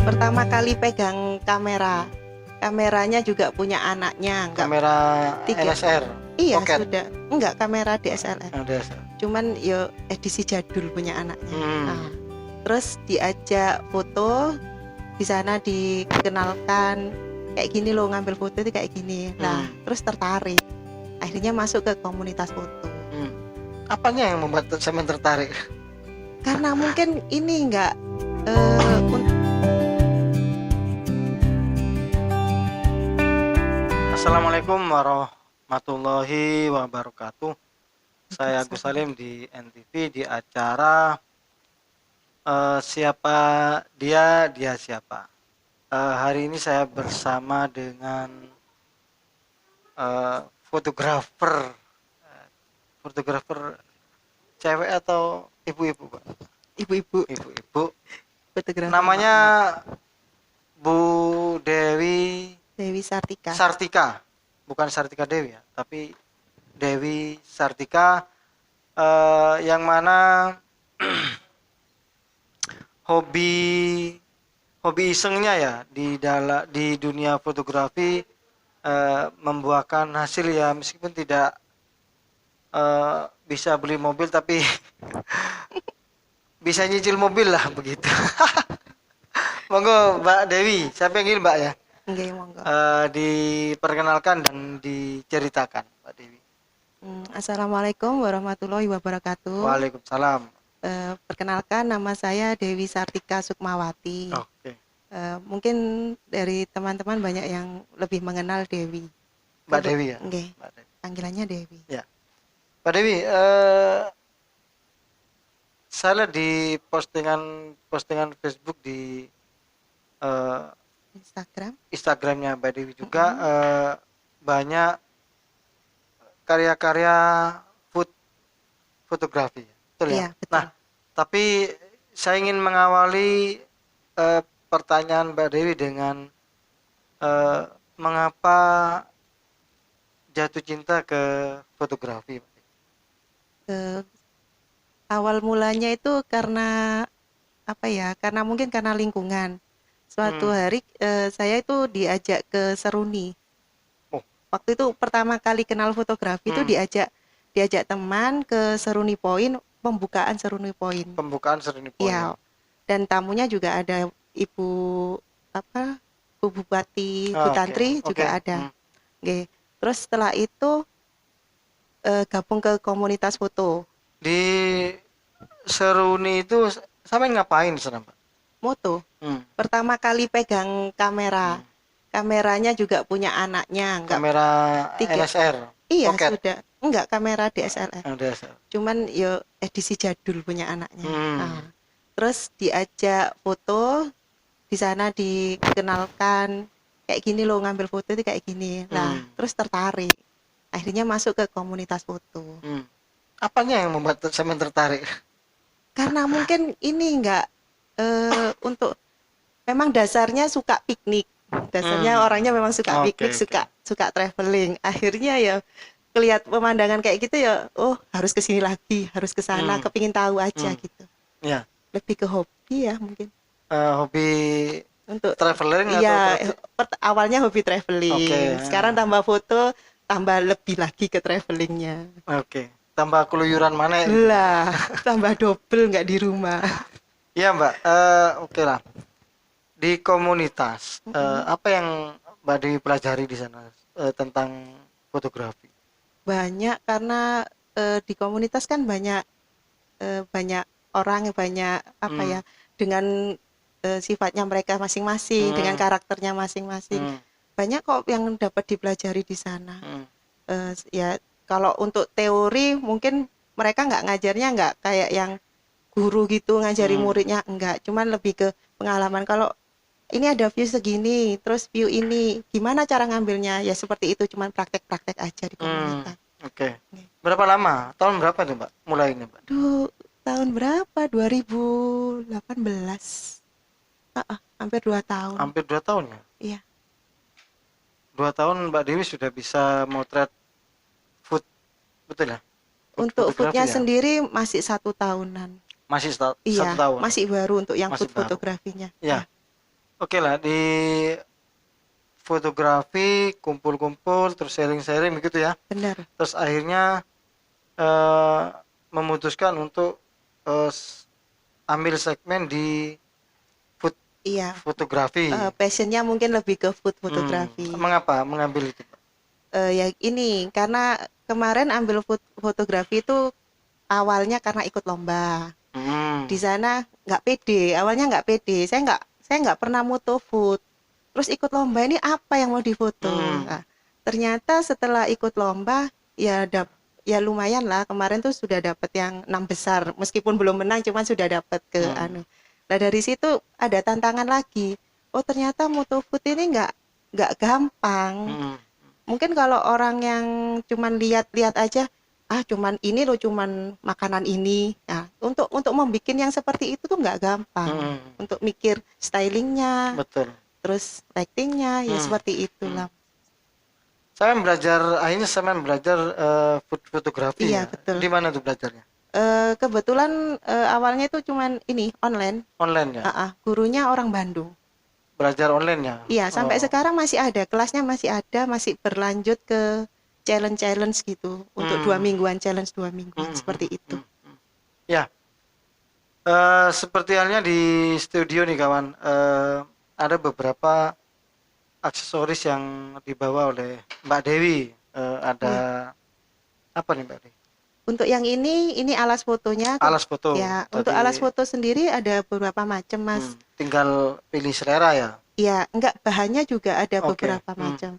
pertama kali pegang kameranya juga punya anaknya, enggak Kamera tiga. NSR, Iya pocket. sudah, enggak kamera DSLR. DSLR. Cuman yo edisi jadul punya anaknya. Hmm. Nah, terus diajak foto, di sana dikenalkan kayak gini loh, ngambil foto itu kayak gini. Lah, terus tertarik. Akhirnya masuk ke komunitas foto. Apanya yang membuat saya tertarik? Karena mungkin ini enggak Assalamualaikum warahmatullahi wabarakatuh. Saya Agus Salim di NTV di acara Siapa Dia Siapa. Hari ini saya bersama dengan fotografer cewek atau ibu-ibu, Pak? Ibu-ibu. Fotografer. Namanya Bu Dewi Sartika. Bukan Sartika Dewi ya, tapi Dewi Sartika, yang mana hobi isengnya ya di dunia fotografi, membuahkan hasil ya, meskipun tidak bisa beli mobil tapi bisa nyicil mobil lah begitu. Monggo Mbak Dewi, saya panggil Mbak ya. Nggih, monggo. Diperkenalkan dan diceritakan Mbak Dewi. Assalamualaikum warahmatullahi wabarakatuh. Waalaikumsalam. Perkenalkan, nama saya Dewi Sartika Sukmawati. Oke. Mungkin dari teman-teman banyak yang lebih mengenal Dewi. Mbak Dewi ya. Nggih. Mbak Dewi. Panggilannya Dewi. Ya. Mbak Dewi, saya lihat di postingan Facebook di Instagramnya Mbak Dewi juga, banyak karya-karya fotografi, betul ya? Iya, betul. Nah, tapi saya ingin mengawali pertanyaan Mbak Dewi dengan mengapa jatuh cinta ke fotografi? Awal mulanya itu karena apa ya? Karena mungkin karena lingkungan. Suatu hari saya itu diajak ke Seruni. Waktu itu pertama kali kenal fotografi itu diajak teman ke Seruni Point, pembukaan Seruni Point. Iya. Dan tamunya juga ada Ibu Bu Bupati Butantri juga ada. Oke. Terus setelah itu gabung ke komunitas foto. Di Seruni itu sampai ngapain sana, Mbak? Moto. Pertama kali pegang kameranya juga punya anaknya, enggak kamera NSR. Iya, pocket. sudah. Enggak kamera DSLR. DSLR. Cuman yo edisi jadul punya anaknya. Nah, terus diajak foto, di sana dikenalkan kayak gini loh, ngambil foto itu kayak gini. Lah, terus tertarik. Akhirnya masuk ke komunitas foto. Apanya yang membuat saya tertarik? Karena mungkin ini enggak untuk memang dasarnya suka piknik. Dasarnya orangnya memang suka piknik, suka traveling. Akhirnya ya lihat pemandangan kayak gitu ya, oh harus ke sini lagi, harus ke sana, kepingin tahu aja gitu. Ya. Lebih ke hobi ya mungkin. Hobi untuk traveling iya, atau awalnya hobi traveling. Sekarang tambah foto, tambah lebih lagi ke travelingnya. Tambah keluyuran mana? Lah, tambah double nggak di rumah. Iya Mbak, oke lah. Di komunitas, apa yang Mbak Dewi pelajari di sana tentang fotografi? Banyak, karena di komunitas kan banyak orang, banyak apa ya, dengan sifatnya mereka masing-masing, dengan karakternya masing-masing. Banyak kok yang dapat dipelajari di sana. Ya kalau untuk teori mungkin mereka nggak ngajarnya nggak kayak yang guru gitu ngajari muridnya, enggak, cuman lebih ke pengalaman. Kalau ini ada view segini, terus view ini gimana cara ngambilnya, ya seperti itu, cuman praktek-praktek aja di komunitas. Berapa lama? Tahun berapa tuh Mbak mulainya, Mbak? Tahun berapa? 2018. Hampir 2 tahun. Hampir 2 tahun ya? Iya. 2 tahun Mbak Dewi sudah bisa motret food, betul ya? Untuk foodnya sendiri masih 1 tahunan. Masih 1 iya, tahun. Masih baru untuk yang masih food fotografinya. Iya. Oke lah, di fotografi kumpul-kumpul terus sharing-sharing begitu ya. Benar. Terus akhirnya eh, memutuskan untuk ambil segmen di food Iya, fotografi. passionnya mungkin lebih ke food Hmm, fotografi. mengapa mengambil itu, Pak? Ya ini karena kemarin ambil fotografi itu awalnya karena ikut lomba. Hmm, Di sana nggak pede, awalnya nggak pede. Saya nggak pernah moto food. Terus ikut lomba ini apa yang mau difoto? hmm, Nah, ternyata setelah ikut lomba ya ya lumayan lah. Kemarin tuh sudah dapat yang 6 besar, meskipun belum menang, cuman sudah dapat ke hmm, anu. Nah dari situ ada tantangan lagi. Oh ternyata moto food ini nggak gampang. hmm, Mungkin kalau orang yang cuman lihat-lihat aja, ah cuman ini loh, cuman makanan ini. Nah, untuk membuat yang seperti itu tuh nggak gampang. hmm, Untuk mikir stylingnya, betul. terus lightingnya, ya Hmm, seperti hmm. itulah. Akhirnya saya belajar fotografi Iya ya. betul. Di mana tuh belajarnya? Kebetulan awalnya itu cuman ini online. Online ya. Gurunya orang Bandung. Belajar online ya. Iya, sampai Oh, sekarang masih ada, kelasnya masih ada, masih berlanjut ke challenge-challenge gitu. Untuk dua hmm, mingguan, challenge 2 mingguan, hmm, hmm, seperti itu. hmm, hmm. Ya, seperti halnya di studio nih kawan. Ada beberapa aksesoris yang dibawa oleh Mbak Dewi. Ada Iya. apa nih Mbak Dewi? Untuk yang ini alas fotonya. Alas foto. Ya, untuk Tadi alas foto sendiri ada beberapa macam, Mas. tinggal pilih selera ya. Ya, enggak, bahannya juga ada Oke. beberapa macam.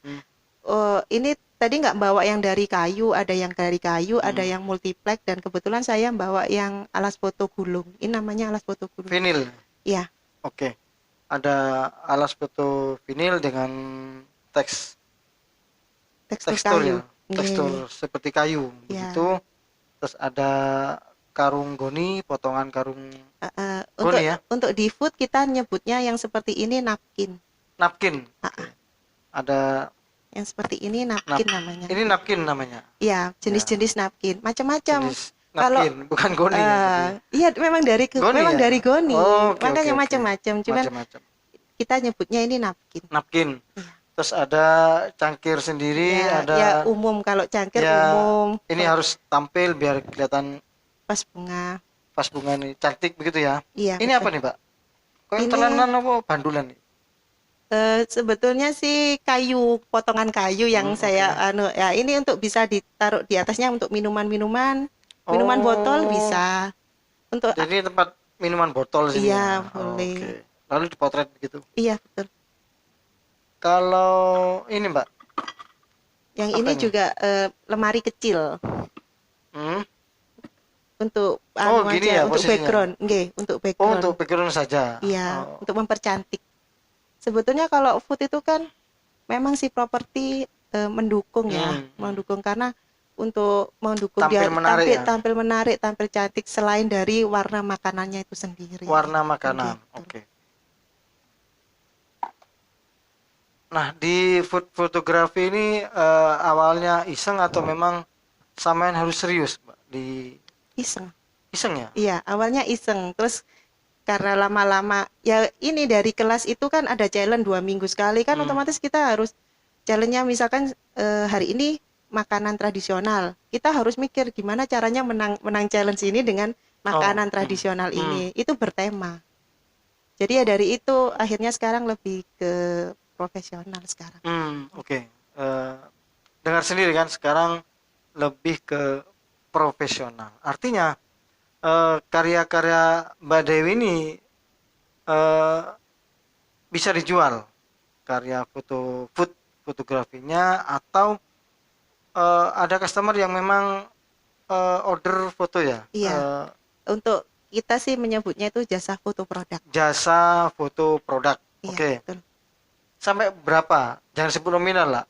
Oh, ini tadi nggak bawa yang dari kayu, ada yang dari kayu, ada Hmm. yang multiplex, dan kebetulan saya bawa yang alas foto gulung. Ini namanya alas foto gulung. Vinil. Iya, Oke. Ada alas foto vinil dengan teks tekstur tekstur kayu. ya. Tekstur Iya, seperti kayu ya. begitu. Terus ada karung goni, potongan karung Untuk goni ya. di food kita nyebutnya yang seperti ini napkin. Napkin. Oke. Ada Yang seperti ini nap napkin namanya. ini napkin namanya. Iya, Ya, jenis-jenis napkin, macam-macam. jenis Kalau napkin, bukan goni ya tadi. iya memang Goni memang ya. dari goni, Oke, oke, makanya oke. macam-macam. Cuman Macam-macam. kita nyebutnya ini napkin. Napkin. Iya. Terus ada cangkir sendiri, Ya ada umum, kalau cangkir ya umum. ini harus tampil biar kelihatan Pas bunga. pas bunga nih, cantik begitu ya. Iya Ini apa betul. nih, Pak? Kok Ini telenan apa bandulan nih? sebetulnya sih kayu, potongan kayu yang saya Oke. anu ya, ini untuk bisa ditaruh di atasnya untuk minuman-minuman, minuman botol Oh, bisa. Untuk jadi tempat minuman botol sini iya ya. boleh. Oke. Lalu dipotret begitu. Iya betul. Kalau ini, Mbak, Yang apa ini ini? juga lemari kecil Hmm? untuk Oh, anu gini aja, ya untuk posisinya. background, nggih, untuk Oh, untuk background. background saja. Iya, Oh. untuk mempercantik. Sebetulnya kalau food itu kan memang si properti mendukung ya, Hmm. mendukung karena untuk mendukung dia Tampil menarik tampil ya. tampil menarik, tampil cantik, selain dari warna makanannya itu sendiri. Warna makanan. Nggih, betul. Oke. Nah, di fotografi ini awalnya iseng atau memang samain harus serius, Mbak? Di Iseng. iseng ya? Iya, awalnya iseng. Terus karena lama-lama ya ini dari kelas itu kan ada challenge 2 minggu sekali, kan Hmm. otomatis kita harus challenge-nya, misalkan hari ini makanan tradisional, kita harus mikir gimana caranya menang menang challenge ini dengan Oh. makanan tradisional Hmm. ini, itu bertema. Jadi ya dari itu akhirnya sekarang lebih ke profesional sekarang. Oke. Dengar sendiri kan sekarang lebih ke profesional. Artinya karya-karya Mbak Dewi ini eh, bisa dijual karya fotografinya atau ada customer yang memang order foto ya. Iya, untuk kita sih menyebutnya itu jasa foto produk. Jasa foto produk. Iya Oke. betul. Sampai berapa? Jangan sebut nominal lah.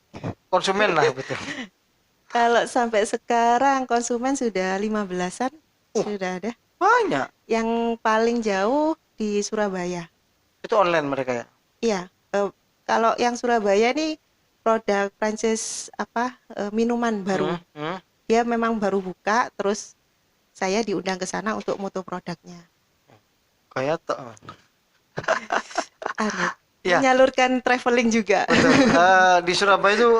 Konsumen lah betul. Kalau sampai sekarang konsumen sudah 15-an, Uh, sudah ada. banyak. Yang paling jauh di Surabaya. Itu online mereka ya. Iya, kalau yang Surabaya nih produk Prancis apa, minuman baru. Hmm, hmm. Dia memang baru buka, terus saya diundang ke sana untuk moto produknya. Kayak Anu, Ya, menyalurkan traveling juga. betul. Di Surabaya itu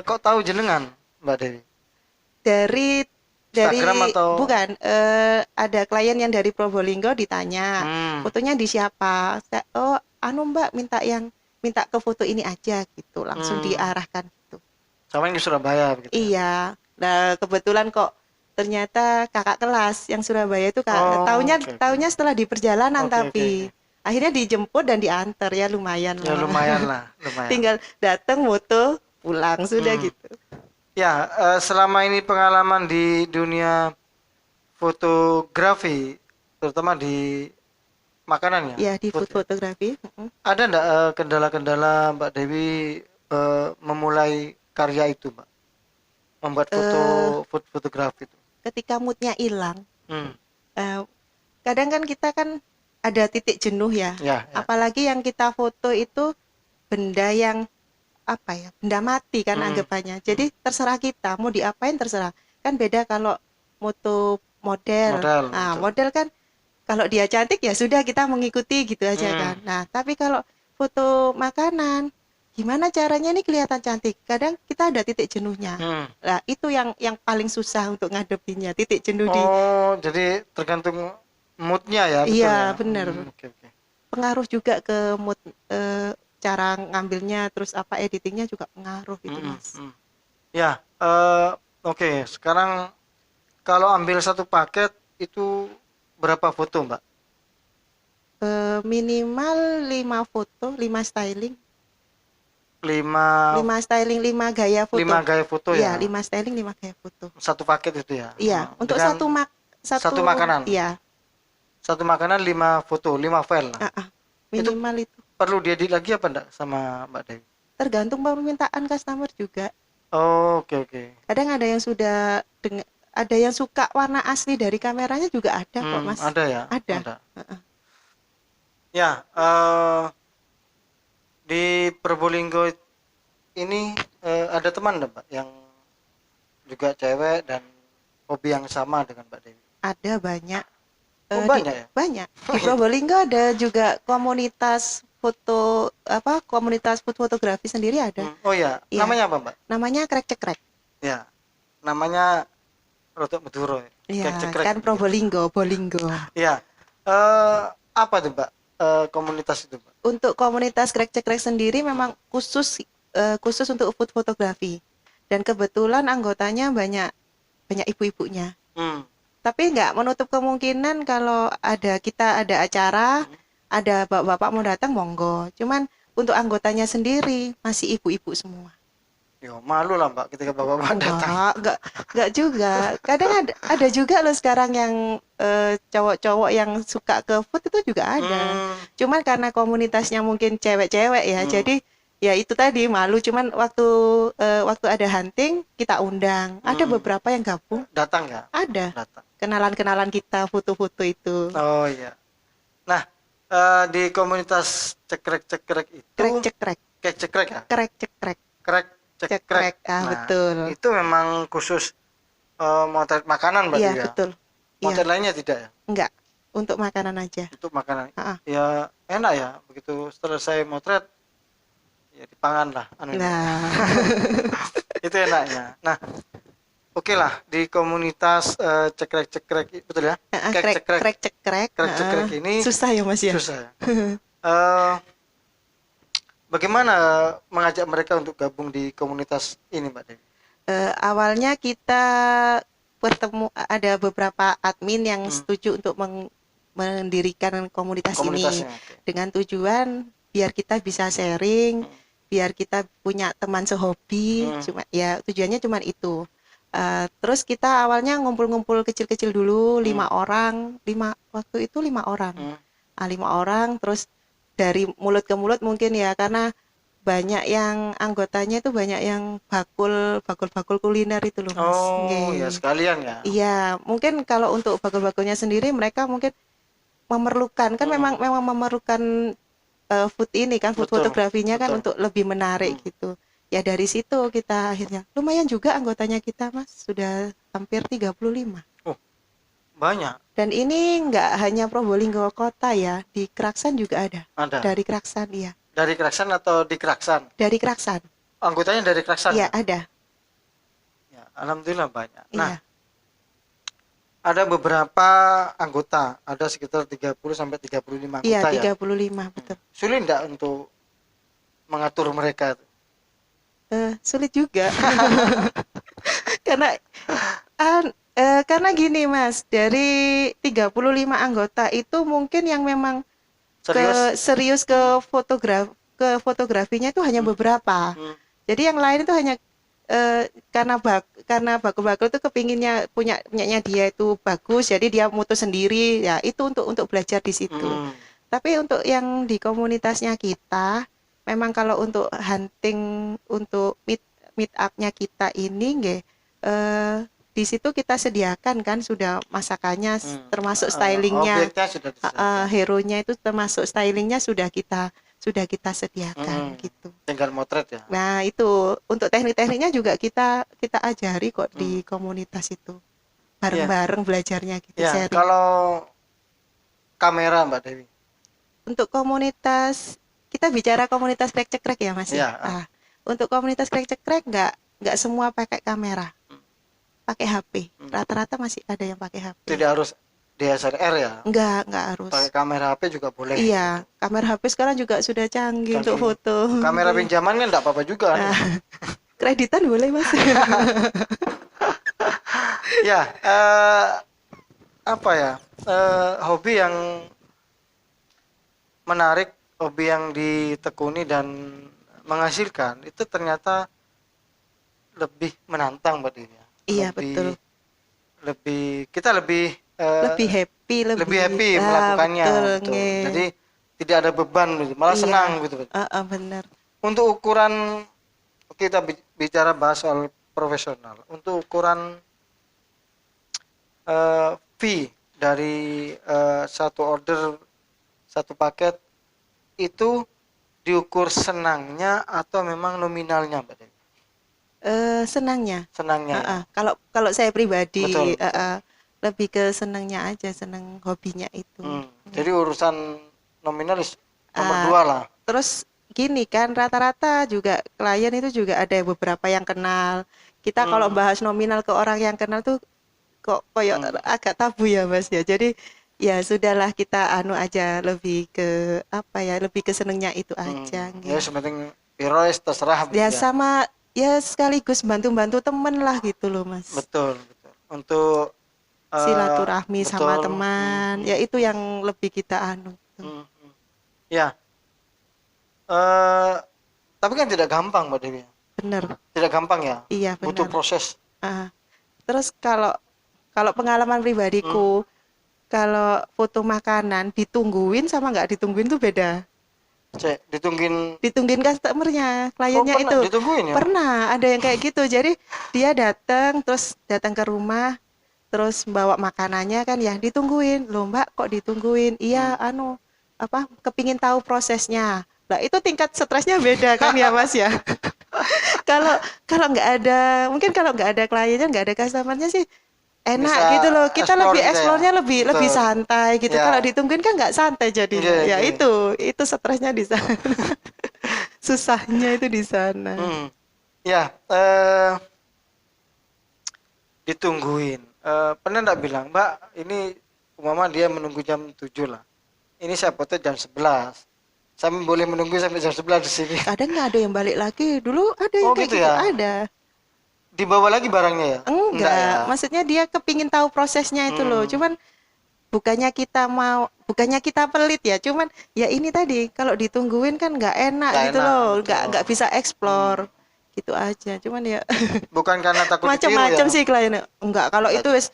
kok tahu jenengan, Mbak Dewi? Dari Instagram atau bukan, ada klien yang dari Probolinggo ditanya, hmm, "Fotonya di siapa?" "Oh, anu Mbak, minta ke foto ini aja," gitu, langsung hmm, diarahkan gitu. sama yang di Surabaya begitu ya? Iya. Nah, kebetulan kok ternyata kakak kelas yang Surabaya itu Oh, taunya oke oke. taunya setelah di perjalanan Oke oke oke. tapi akhirnya dijemput dan diantar ya lumayan Ya lah. lumayan lah, lumayan. Tinggal datang moto pulang sudah Hmm. gitu. Ya, selama ini pengalaman di dunia fotografi, terutama di makanan ya, Ya di food food ya. fotografi. Ada ndak kendala-kendala Mbak Dewi memulai karya itu, Mbak? Membuat foto Eh, food fotografi itu. ketika moodnya hilang, Hmm. eh, kadang kan kita kan ada titik jenuh ya. Ya, ya. Apalagi yang kita foto itu benda yang apa ya, benda mati kan Hmm. anggapannya. Hmm. Jadi terserah kita mau diapain terserah. Kan beda kalau moto model. Modal, Nah, betul. model kan kalau dia cantik ya sudah kita mengikuti gitu aja Hmm. kan. Nah, tapi kalau foto makanan, gimana caranya nih kelihatan cantik? Kadang kita ada titik jenuhnya. Hmm. Nah, itu yang paling susah untuk ngadepinnya, titik jenuh di. Oh, jadi tergantung moodnya ya, betul Iya, ya. bener. Oke oke. Pengaruh juga ke mood, cara ngambilnya, terus apa editingnya juga pengaruh gitu, Hmm, Mas. hmm. Ya, oke. Sekarang kalau ambil satu paket itu berapa foto, Mbak? Minimal 5 foto, 5 styling. Lima 5 styling, 5 gaya foto. lima gaya foto Iya, ya. 5 styling, 5 gaya foto. Satu paket itu ya. Iya, untuk Dengan satu, satu makanan. iya, Satu makanan 5 foto, 5 file lah. ah, ah, Itu minimal itu. perlu diedit lagi apa enggak sama Mbak Dewi? Tergantung permintaan customer juga. Oh, oke oke. Kadang ada yang sudah ada yang suka warna asli dari kameranya juga ada kok, Mas. Ada ya, Ada. ada. Ya, di Probolinggo ini ada teman enggak, Mbak, yang juga cewek dan hobi yang sama dengan Mbak Dewi? Ada banyak. Oh, Di banyak ya? banyak. Di Probolinggo ada juga komunitas foto apa komunitas food fotografi sendiri ada. Oh ya, Iya, namanya apa, Mbak? namanya Krek Cekrek. Ya, namanya Rotok Maduro ya. Iya, Cekrek kan gitu. Probolinggo, Bolinggo. Ya, apa tuh, Mbak? Komunitas itu, Mbak? Untuk komunitas Krek Cekrek sendiri memang khusus untuk food fotografi. Dan kebetulan anggotanya banyak banyak ibu-ibunya. Hmm. Tapi nggak menutup kemungkinan kalau kita ada acara, ada bapak-bapak mau datang monggo. Cuman untuk anggotanya sendiri masih ibu-ibu semua. Yo, malu lah, Mbak, ketika bapak-bapak datang. Enggak juga. Kadang ada juga loh sekarang yang cowok-cowok yang suka ke food itu juga ada. Hmm. Cuman karena komunitasnya mungkin cewek-cewek ya, Hmm. jadi ya itu tadi malu. Cuman waktu ada hunting kita undang. Ada Hmm. beberapa yang gabung. Datang ya? Ada Datang. kenalan-kenalan kita foto-foto itu. Oh iya. Nah, di komunitas cekrek-cekrek itu, Krek cekrek, kayak cekrek ya? krek cekrek, Krek, cekrek. cekrek. Ah, Nah, betul. itu memang khusus motret makanan berarti Iya, ya? betul. Iya, Motret lainnya tidak ya? enggak. Untuk makanan aja. Untuk makanan. Ah, ah. Ya enak ya, begitu selesai motret, ya dipangan lah. Nah, Itu enaknya. Nah, oke lah, di komunitas cekrek-cekrek, betul ya? krek Cekrek, krek cekrek. cekrek ini Susah ya Mas ya. susah ya. Eh, Bagaimana mengajak mereka untuk gabung di komunitas ini, Mbak Dewi? Awalnya kita ada beberapa admin yang Hmm. setuju untuk mendirikan komunitas ini Komunitasnya, oke. dengan tujuan biar kita bisa sharing, biar kita punya teman sehobi. Hmm. Cuma ya tujuannya cuma itu. Terus kita awalnya ngumpul-ngumpul kecil-kecil dulu, 5 orang, waktu itu 5 orang. Hmm. 5 orang, terus dari mulut ke mulut mungkin ya karena banyak yang anggotanya itu banyak yang bakul kuliner itu loh Mas. Oh, ya Nggih. sekalian ya. Iya, mungkin kalau untuk bakul-bakulnya sendiri mereka mungkin memerlukan kan memang memang memerlukan food ini kan food Betul, fotografinya kan betul. untuk lebih menarik gitu. Ya dari situ kita akhirnya lumayan juga anggotanya kita Mas, sudah hampir 35. Oh, banyak. Dan ini nggak hanya Probolinggo kota ya, di Keraksan juga ada. Ada. Dari Keraksan iya. Dari Keraksan atau di Keraksan? Dari Keraksan. Anggotanya dari Keraksan Iya, ya? ada. Ya, alhamdulillah banyak. Nah, Iya. ada beberapa anggota, ada sekitar 30 sampai 35 Iya, anggota ya. 35 betul. Sulit enggak untuk mengatur mereka? Sulit juga. Karena karena gini Mas, dari 35 anggota itu mungkin yang memang Serius? serius ke fotografinya itu hanya beberapa. Hmm, Jadi yang lain itu hanya karena baku-baku itu kepinginnya punyanya dia itu bagus, jadi dia mutus sendiri. Ya itu untuk belajar di situ. hmm, Tapi untuk yang di komunitasnya kita, memang kalau untuk hunting untuk meet up-nya kita ini nggih, di situ kita sediakan kan sudah masakannya hmm. termasuk stylingnya, Objeknya sudah disediakan. hero-nya itu termasuk stylingnya sudah kita sediakan Hmm, gitu. tinggal motret ya. Nah itu untuk teknik-tekniknya juga kita kita ajari kok Hmm. di komunitas itu, Ya, bareng-bareng belajarnya gitu, ya. sharing. Kalau kamera Mbak Dewi, Untuk komunitas, kita bicara komunitas krek-cekrek ya Mas ya. ya, Untuk komunitas krek-cekrek nggak semua pakai kamera, hmm, pakai HP. hmm. Rata-rata masih ada yang pakai HP. Tidak harus DSLR ya. Nggak harus. Pakai kamera HP juga boleh. Iya, kamera HP sekarang juga sudah canggih untuk Canggih. foto. Kamera pinjaman kan enggak apa-apa juga. Nah, kreditan boleh Mas. Ya, apa ya? Hobi yang menarik, hobi yang ditekuni dan menghasilkan itu ternyata lebih menantang Mbak Dewi. Iya Lebih betul. kita lebih Lebih happy, lebih happy ah, melakukannya betul, gitu. nge. Jadi tidak ada beban gitu, malah Iya, senang gitu. benar. Untuk ukuran kita bicara bahas soal profesional, untuk ukuran fee dari satu order, satu paket itu diukur senangnya atau memang nominalnya Mbak Dewi? Senangnya. Senangnya ya. Kalau kalau saya pribadi, Betul, betul. lebih ke senangnya aja, senang hobinya itu. Jadi urusan nominalis nomor Ah, 2 lah. Terus gini kan, rata-rata juga klien itu juga ada beberapa yang kenal. Kita kalau bahas nominal ke orang yang kenal tuh kok koyok agak tabu ya Mas ya. Jadi ya sudahlah kita anu aja, lebih ke apa ya, lebih ke senengnya itu aja. Ya sepenting Pirois terserah Ya ya. sama ya sekaligus bantu-bantu temen lah gitu loh Mas. Betul, betul. Untuk Silaturahmi sama betul. teman, ya itu yang lebih kita anu. Ya, tapi kan tidak gampang Mbak Dewi. Bener, Tidak gampang ya. iya Butuh bener. proses. Terus kalau kalau pengalaman pribadiku, kalau foto makanan ditungguin sama nggak ditungguin tuh beda. Cek, ditungguin. Ditungguin customernya, kliennya Pernah itu. ditungguin ya? Pernah ada yang kayak gitu. Jadi dia terus datang ke rumah, terus bawa makanannya kan ya ditungguin. Loh Mbak, kok ditungguin? Iya, kepingin tahu prosesnya. Lah itu tingkat stresnya beda kan ya Mas ya. Kalau kalau nggak ada, mungkin kalau nggak ada kliennya, nggak ada customernya sih enak Bisa gitu loh. Kita explore lebih gitu ya. eksplornya lebih Betul. santai gitu. Ya. Kalau ditungguin kan nggak santai jadinya. Iya, Ya iya. itu stresnya di sana. Susahnya itu di sana. Ya, ditungguin. Pernah nggak bilang, Mbak, ini umpama dia menunggu jam 7 lah. Ini saya foto jam 11. Saya boleh menunggu sampai jam 11 di sini. Kadang nggak ada yang balik lagi. Dulu ada yang kayak gitu gitu. ya? Ada. Dibawa lagi barangnya ya? Enggak, ya? maksudnya dia kepingin tahu prosesnya itu loh. Cuman bukannya kita pelit ya. Cuman ya ini tadi kalau ditungguin kan nggak enak Nggak gitu enak, loh. betul. Nggak bisa explore. Gitu aja. Cuman ya Bukan karena takut ditiru macam-macam ya? sih kliennya. Enggak, kalau Enggak. itu wis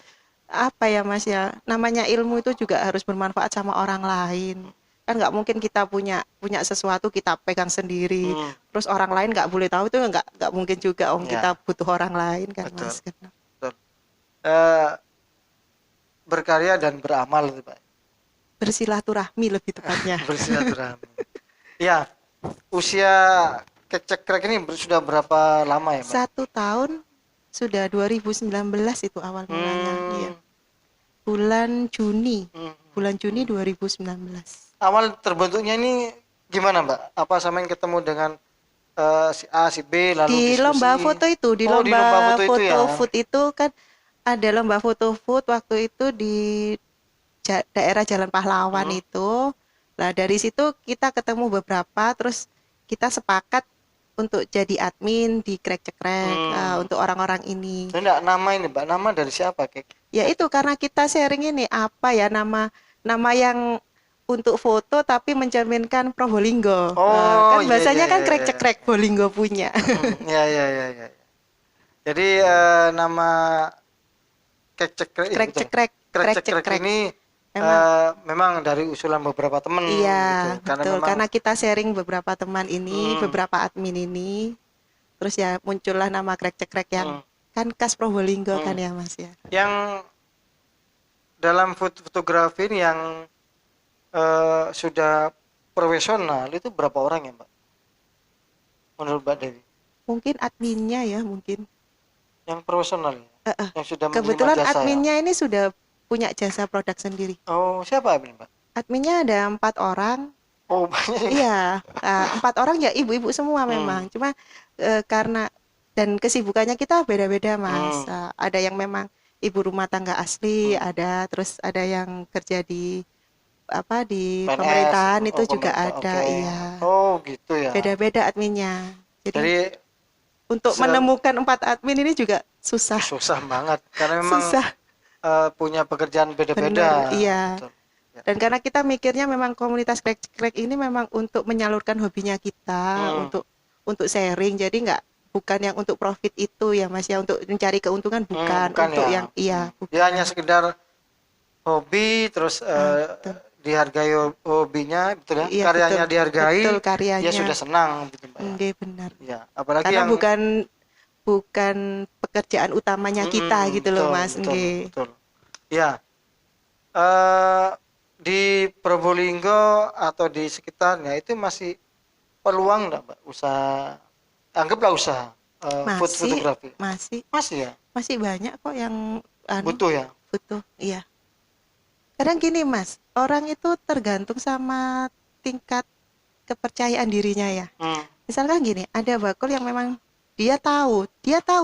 apa ya Mas ya, namanya ilmu itu juga harus bermanfaat sama orang lain. Kan nggak mungkin kita punya sesuatu kita pegang sendiri, terus orang lain nggak boleh tahu, itu nggak mungkin juga. Ya. Kita butuh orang lain kan Betul. Mas. Betul. Berkarya dan beramal itu Pak. Bersilaturahmi lebih tepatnya. Bersilaturahmi. Ya, usia Kek-Cekrek ini sudah berapa lama ya Mbak? 1 tahun sudah 2019 itu awal mulanya. Iya. Bulan Juni 2019. Awal terbentuknya ini gimana Mbak? Apa samain ketemu dengan si A, si B, lalu Di lomba diskusi? foto itu, di Oh, di lomba lomba foto itu foto ya. food itu kan ada lomba foto food waktu itu di daerah Jalan Pahlawan Hmm, itu. Nah, dari situ kita ketemu beberapa, terus kita sepakat untuk jadi admin di Krek Cekrek hmm. untuk orang-orang ini. Saya enggak nama ini Mbak, nama dari siapa kek? Ya itu karena kita sharing ini apa ya nama nama yang untuk foto tapi mencerminkan Probolinggo. Oh, Kan iya iya bahasanya kan iya Krek iya. Cekrek Bolinggo punya. Iya iya iya iya. Jadi nama kek cekrek, iya Krek betul. Cekrek, Krek Krek cekrek Cekrek. ini Memang memang dari usulan beberapa temen iya, gitu. Karena betul. memang Karena kita sharing beberapa teman ini, hmm, beberapa admin ini, terus ya muncullah nama Krek Cekrek yang hmm, kan khas Probolinggo kan hmm. ya Mas ya. Yang dalam fotografi ini yang sudah profesional itu berapa orang ya Mbak? Menurut Mbak Dewi? Mungkin adminnya ya, mungkin. Yang profesional ya? Yang sudah menerima Kebetulan jasa ya? adminnya ini sudah punya jasa produk sendiri. Oh, siapa admin Mbak? Adminnya ada 4 orang. Oh, banyak juga. Iya, 4 orang ya ibu-ibu semua Hmm, memang. Cuma karena dan kesibukannya kita beda-beda Mas. hmm, Ada yang memang ibu rumah tangga asli, hmm. ada terus ada yang kerja di apa di PNS, pemerintahan oh itu juga pemerintah, oke. ada, iya. Oh, gitu ya. Beda-beda adminnya. Jadi Jadi untuk se- menemukan 4 admin ini juga susah, susah banget karena memang susah. punya pekerjaan Bener, beda-beda, iya. betul. Ya. Dan karena kita mikirnya memang komunitas crack ini memang untuk menyalurkan hobinya kita, Hmm, untuk sharing. Jadi nggak bukan yang untuk profit itu ya Mas ya, untuk mencari keuntungan bukan, bukan untuk ya. yang iya, Dia hanya bukan. sekedar hobi, terus Betul. dihargai hobinya, betul ya. Iya betul. Karyanya Betul dihargai, dia karyanya. sudah senang, gitu Mbak ya. Nggih, benar. Ya, apalagi Karena yang bukan bukan pekerjaan utamanya kita gitu loh betul, Mas. betul, Nggih. betul. Ya, eh di Probolinggo atau di sekitarnya itu masih peluang enggak, Mbak? Usaha, anggaplah usaha food Masih fotografi. masih Masih ya? masih banyak kok yang Butuh ya? butuh. Iya. Kadang gini Mas, orang itu tergantung sama tingkat kepercayaan dirinya ya. Hmm, Misalkan gini, ada bakul yang memang dia tahu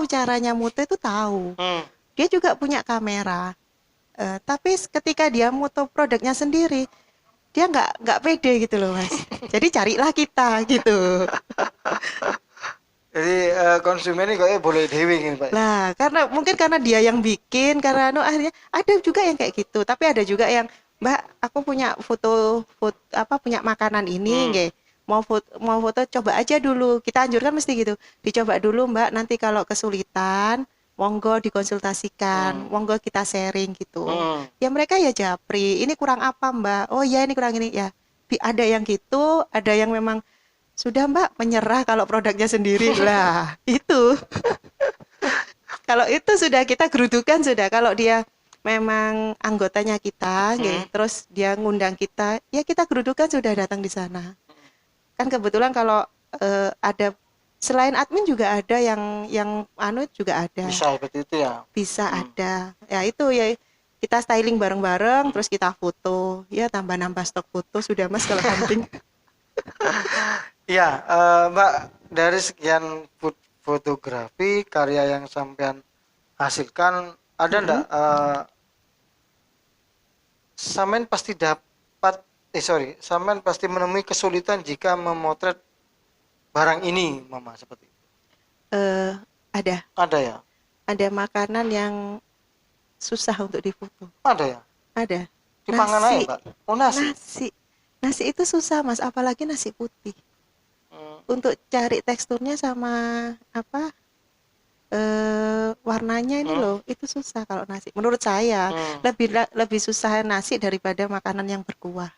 caranya mutu itu tahu. hmm. Dia juga punya kamera. Tapi ketika dia mutu produknya sendiri, dia nggak pede gitu loh Mas. Jadi carilah kita gitu. Jadi konsumen ini kayaknya boleh dewi gitu, Pak. Lah, karena mungkin karena dia yang bikin, karena akhirnya ada juga yang kayak gitu. Tapi ada juga yang, Mbak, aku punya foto apa punya makanan ini, Hmm, nggih. Mau foto coba aja dulu. Kita anjurkan mesti gitu. Dicoba dulu, Mbak. Nanti kalau kesulitan, monggo dikonsultasikan, hmm, monggo kita sharing gitu. hmm. Ya mereka ya japri, ini kurang apa, Mbak? Oh iya ini kurang ini ya. Ada yang gitu, ada yang memang sudah Mbak menyerah kalau produknya sendiri lah itu. Kalau itu sudah kita gerudukan sudah. Kalau dia memang anggotanya kita, Hmm. nggih, terus dia ngundang kita, ya kita gerudukan sudah datang di sana. Kan kebetulan kalau ada selain admin juga ada yang anu juga ada, Bisa seperti itu ya. bisa Hmm. ada. Ya itu ya kita styling bareng-bareng, Hmm. terus kita foto, ya tambah nambah stok foto sudah Mas kalau hunting. Iya, Mbak, dari sekian fotografi karya yang sampean hasilkan, ada ndak Mm-mm. sampean pasti dapat sorry, sampean pasti menemui kesulitan jika memotret barang ini, Mama, seperti itu. Eh, ada Ada ya? ada makanan yang susah untuk difoto. Ada ya? Ada. Dipangan aja, Nasi, Mbak. Oh, nasi. nasi. Nasi itu susah, Mas, apalagi nasi putih. Hmm. Untuk cari teksturnya sama apa? Warnanya ini Hmm. loh, itu susah kalau nasi. Menurut saya, Hmm. lebih susah nasi daripada makanan yang berkuah.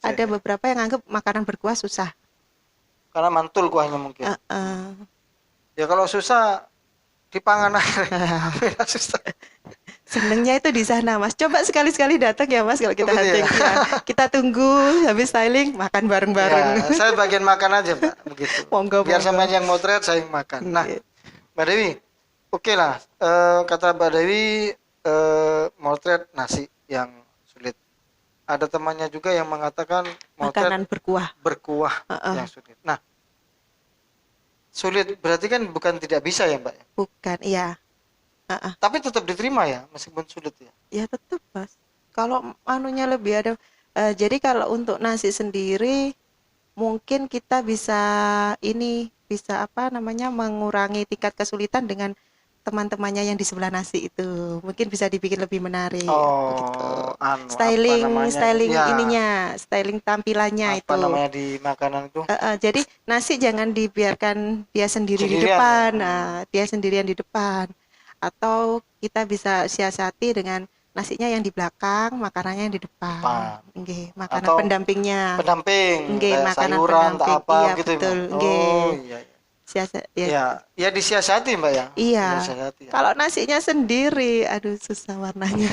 Ada Saya- beberapa yang anggap makanan berkuah susah. Karena mantul kuahnya mungkin. Eh, eh. Ya kalau susah dipangan aja. Beda susah. Senengnya itu di sana, Mas. Coba sekali-sekali datang ya, Mas, kalau kita Begitu ya. hunting. Ya, kita tunggu habis styling, makan bareng-bareng. Ya, saya bagian makan aja, Mbak, begitu. Monggo, Biar monggo. sama yang motret saya yang makan. Nah, Nggih. Mbak Dewi, oke lah. Kata Mbak Dewi, motret nasi yang sulit. ada temannya juga yang mengatakan motret Makanan berkuah. berkuah Heeh. yang sulit. Nah, sulit berarti kan bukan tidak bisa ya, Mbak, ya? Bukan, iya. Heeh. Tapi tetap diterima ya, meskipun sulit ya. Ya tetap mas. Kalau anunya lebih ada, jadi kalau untuk nasi sendiri mungkin kita bisa ini bisa apa namanya mengurangi tingkat kesulitan dengan teman-temannya yang di sebelah nasi itu. Mungkin bisa dibikin lebih menarik gitu. Oh, anu apa Styling namanya? styling Ya, ininya, styling tampilannya apa itu. namanya di makanan itu? Jadi nasi jangan dibiarkan dia sendiri di Sendirian ya. depan, dia sendirian di depan. Atau kita bisa siasati dengan nasinya yang di belakang, makanannya yang di depan. Depan. Nggih, makanan Atau pendampingnya. pendamping Nggih, kayak makanan sayuran tak pendamping. apa Iya, gitu, Mbak. betul. Oh, Nggih. iya, iya. Ya, Ya, ya disiasati, Mbak ya. Benar iya. disiasati ya. Kalau nasinya sendiri, aduh susah warnanya.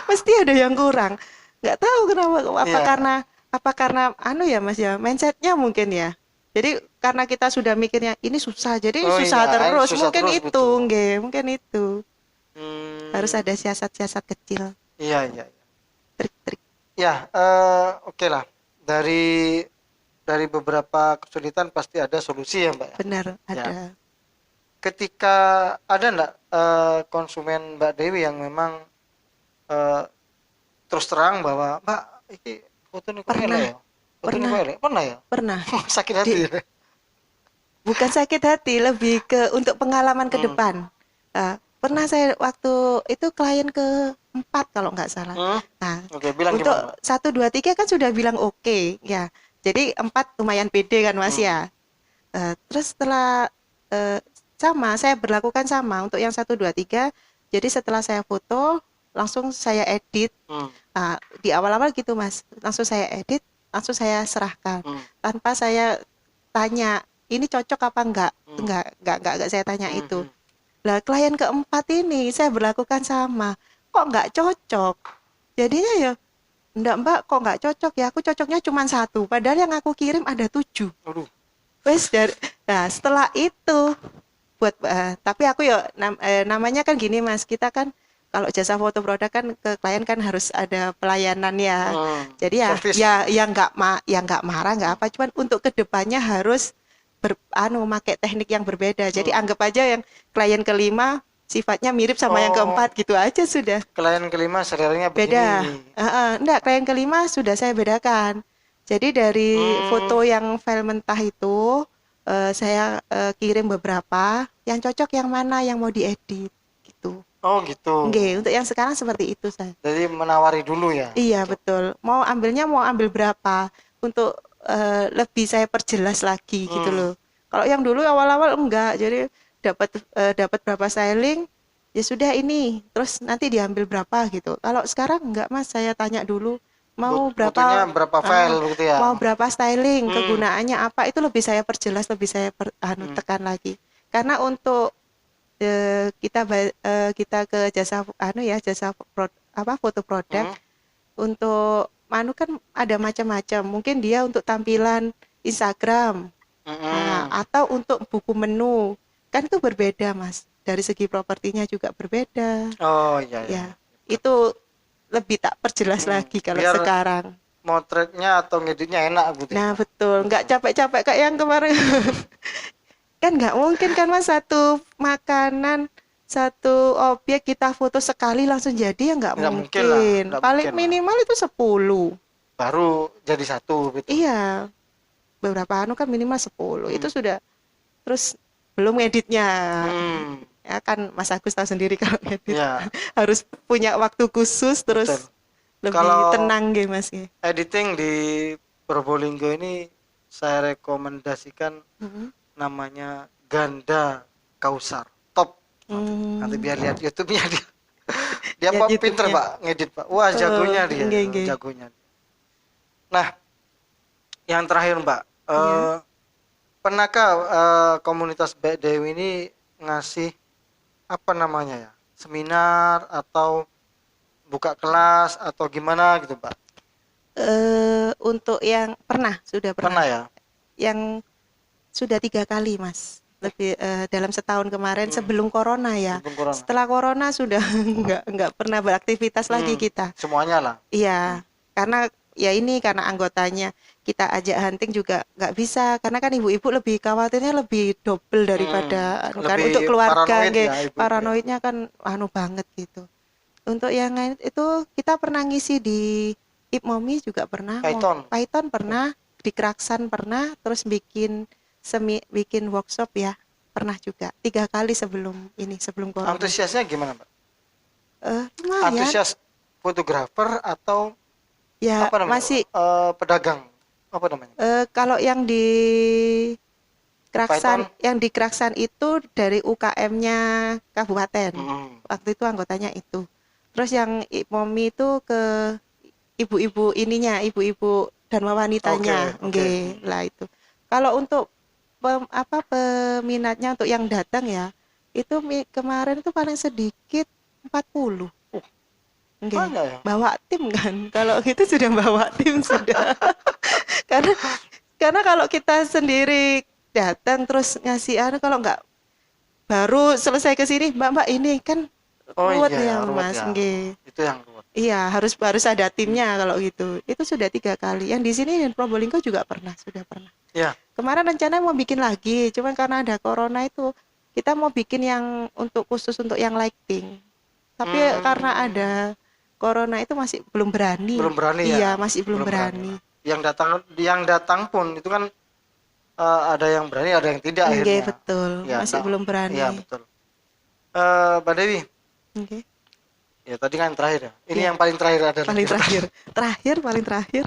Mesti ada yang kurang. Nggak tahu kenapa. Iya. Apa karena anu ya Mas ya, mindsetnya mungkin ya. Jadi karena kita sudah mikirnya ini susah, jadi Oh susah iya, terus. susah Mungkin terus itu, betul. nggih, mungkin itu. Harus Hmm, ada siasat-siasat kecil, iya, iya, iya. trik-trik. Ya, oke lah. Dari beberapa kesulitan pasti ada solusi ya, Mbak ya. Benar, Ya, ada. ketika ada enggak konsumen Mbak Dewi yang memang eh, terus terang bahwa Mbak ini foto ini kok elek Pernah, ya, foto ini pernah, kok elek, pernah ya? pernah. Sakit Di hati ya? Bukan sakit hati, lebih ke untuk pengalaman ke Hmm. depan. Pernah saya waktu itu klien keempat kalau nggak salah. Hmm? Nah, Oke, bilang untuk gimana, Mbak? satu dua tiga kan sudah bilang oke, ya. Jadi empat lumayan pede kan Mas Hmm. ya. Terus setelah eh, sama, saya berlakukan sama untuk yang satu dua tiga. Jadi setelah saya foto, langsung saya edit. Hmm. Di awal-awal gitu Mas, langsung saya edit, langsung saya serahkan Hmm. tanpa saya tanya ini cocok apa enggak. Hmm. Enggak saya tanya Hmm. itu. Hmm. Lah klien keempat ini saya berlakukan sama. Kok enggak cocok? Jadinya ya, enggak mbak, kok enggak cocok ya? Aku cocoknya cuma satu. Padahal yang aku kirim ada 7. Aduh. Wes dari, nah setelah itu buat, tapi aku ya namanya kan gini mas, kita kan kalau jasa foto produk kan ke klien kan harus ada pelayanan ya. Hmm. Jadi Servis. ya nggak marah nggak apa, cuman untuk kedepannya harus pakai teknik yang berbeda. Jadi Hmm. anggap aja yang klien kelima sifatnya mirip sama yang Oh, keempat gitu aja sudah. klien kelima seleranya Beda. begini. Enggak, klien kelima sudah saya bedakan. Jadi dari Hmm. foto yang file mentah itu saya kirim beberapa, yang cocok yang mana yang mau diedit gitu. Oh gitu. Nggih, untuk yang sekarang seperti itu saya. Jadi menawari dulu ya. Iya, Untuk. betul. Mau ambil berapa untuk lebih saya perjelas lagi gitu Hmm. loh. Kalau yang dulu awal-awal enggak, jadi dapat berapa styling, ya sudah ini, terus nanti diambil berapa gitu. Kalau sekarang enggak Mas, saya tanya dulu mau Butuhnya berapa berapa eh, file begitu ya. mau berapa styling, Hmm. kegunaannya apa, itu lebih saya perjelas, lebih saya Hmm. tekan lagi. Karena untuk kita ke jasa foto produk Hmm. untuk kan ada macam-macam. Mungkin dia untuk tampilan Instagram, Hmm. atau untuk buku menu. Kan itu berbeda, Mas. Dari segi propertinya juga berbeda. Oh iya iya. Ya, itu lebih tak perjelas Hmm. lagi kalau Biar sekarang. motretnya atau ngeditnya enak gitu ya, Nah, Mbak. betul. Nggak Betul. capek-capek kayak yang kemarin. Kan nggak mungkin kan, Mas, satu makanan, satu objek kita foto sekali langsung jadi ya nggak Nggak mungkin lah, mungkin. nggak Paling mungkin lah. minimal itu 10. Baru jadi satu gitu. Iya, beberapa kan minimal 10 Hmm. itu sudah. Terus belum ngeditnya, Hmm. ya kan Mas Agus tahu sendiri kalau ngedit Ya, harus punya waktu khusus, betul. terus lebih Kalau tenang gitu Mas ya. editing di Probolinggo ini saya rekomendasikan Mhm. namanya Ganda Kausar. Top. Nanti Hmm, biar lihat YouTube-nya dia. Dia lihat Pak pinter YouTube-nya. Pak ngedit Pak. Wah jagonya dia, Nggih, nggih. jagonya. Nah, yang terakhir Mbak, Iya. pernahkah komunitas Mbak Dewi ini ngasih apa namanya ya, seminar atau buka kelas atau gimana gitu Mbak? Untuk yang sudah pernah. Pernah ya? Yang sudah 3 kali Mas. lebih dalam setahun kemarin sebelum corona ya. Sebelum corona. Setelah corona sudah nggak pernah beraktivitas lagi kita. Semuanya lah. Iya, karena ya ini karena anggotanya kita ajak hunting juga nggak bisa karena kan ibu-ibu lebih khawatirnya lebih double daripada kan Lebih untuk keluarga paranoid nggih. ya, ibu-ibu ya. Paranoidnya kan anu banget gitu. Untuk yang lain itu kita pernah ngisi di Ipmomi juga pernah, Python pernah, di Kraksan pernah, terus bikin workshop ya pernah juga 3 kali sebelum corona. Antusiasnya gimana, Mbak? Lumayan. Antusias fotografer atau Ya apa namanya? masih Pedagang apa namanya? kalau yang di Python? Kraksan itu dari UKM-nya kabupaten. Waktu itu anggotanya itu. Terus yang Ipmomi itu ke ibu-ibu ibu-ibu dan wanitanya, nggih. Lah itu. Kalau untuk peminatnya untuk yang datang ya, itu kemarin itu paling sedikit 40. Nggih. Banyak ya? Bawa tim kan. Kalau gitu sudah bawa tim sudah. karena kalau kita sendiri datang terus ngasih kalau nggak baru selesai ke sini mbak ini kan ruwet ya mas. Ya. Nggih. Itu yang ruwet. Iya harus ada timnya kalau gitu. Itu sudah 3 kali. Yang di sini dan Probolinggo juga sudah pernah. Ya. Kemarin rencananya mau bikin lagi, cuman karena ada corona itu kita mau bikin yang khusus untuk yang lighting. Tapi karena ada corona itu masih belum berani. Belum berani ya. Iya, masih belum berani. Yang datang pun itu kan ada yang berani, ada yang tidak akhirnya. Nggih, betul. Ya, masih belum berani. Iya, betul. Mbak Dewi. Nggih. Ya, tadi kan terakhir ya. Ini yang paling terakhir adalah paling terakhir. paling terakhir.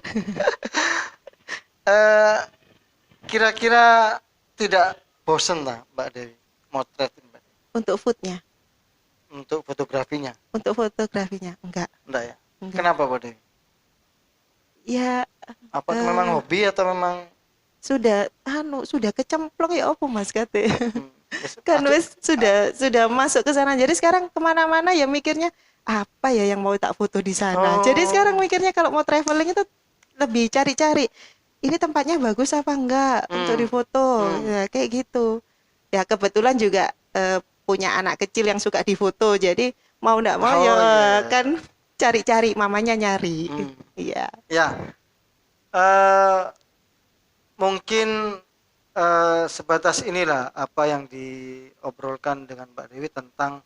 Kira-kira tidak bosen lah Mbak Dewi motretin Mbak Dewi? Untuk foodnya? Untuk fotografinya? Untuk fotografinya enggak. Enggak ya? Enggak. Kenapa Mbak Dewi? Ya apa memang hobi atau memang sudah kecemplung ya opo Mas kate. Kan wis sudah masuk ke sana. Jadi sekarang kemana-mana ya mikirnya apa ya yang mau tak foto di sana. Jadi sekarang mikirnya kalau mau traveling itu lebih cari-cari ini tempatnya bagus apa enggak untuk difoto. Ya kayak gitu. Ya kebetulan juga punya anak kecil yang suka difoto. Jadi mau enggak mau kan cari-cari, mamanya nyari. Iya. Ya. Mungkin sebatas inilah apa yang diobrolkan dengan Mbak Dewi tentang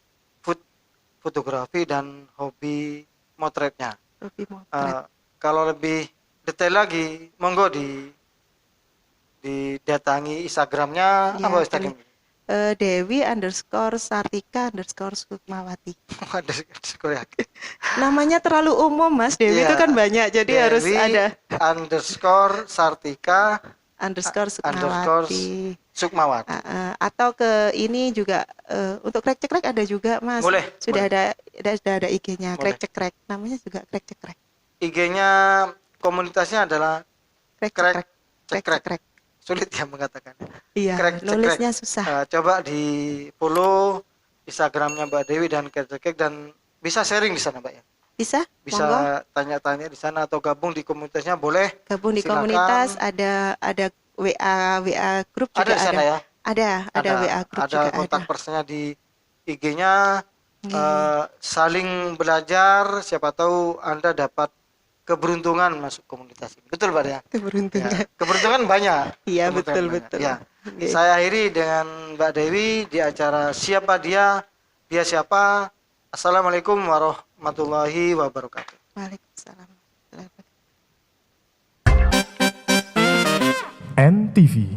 fotografi dan hobi motretnya. Hobi motret. Kalau lebih detail lagi, monggo didatangi Instagramnya ya, apa Instagram? Dewi_Sartika_Sukmawati. Namanya terlalu umum Mas, Dewi itu kan banyak, jadi Dewi harus ada _Sartika_Sukmawati. Atau ke ini juga untuk krek cekrek ada juga Mas. Boleh. Sudah ada IG-nya krek cekrek, namanya juga krek cekrek. IG-nya komunitasnya adalah krek cekrek. Sulit ya mengatakan. Iya, nulisnya susah. Coba di follow Instagramnya Mbak Dewi dan krek cekrek dan bisa sharing di sana Mbak ya. Bisa tanya-tanya di sana atau gabung di komunitasnya boleh. Gabung di komunitas, ada WA grup juga ada. Sana, ya? Ada WA grup ada juga kontak personnya di IG-nya. Saling belajar, siapa tahu Anda dapat keberuntungan masuk komunitas ini. Betul Mbak ya? Keberuntungan banyak. Iya, betul. Ya. Saya akhiri dengan Mbak Dewi di acara Siapa Dia Siapa. Assalamualaikum warahmatullahi wabarakatuh. Waalaikumsalam. NTV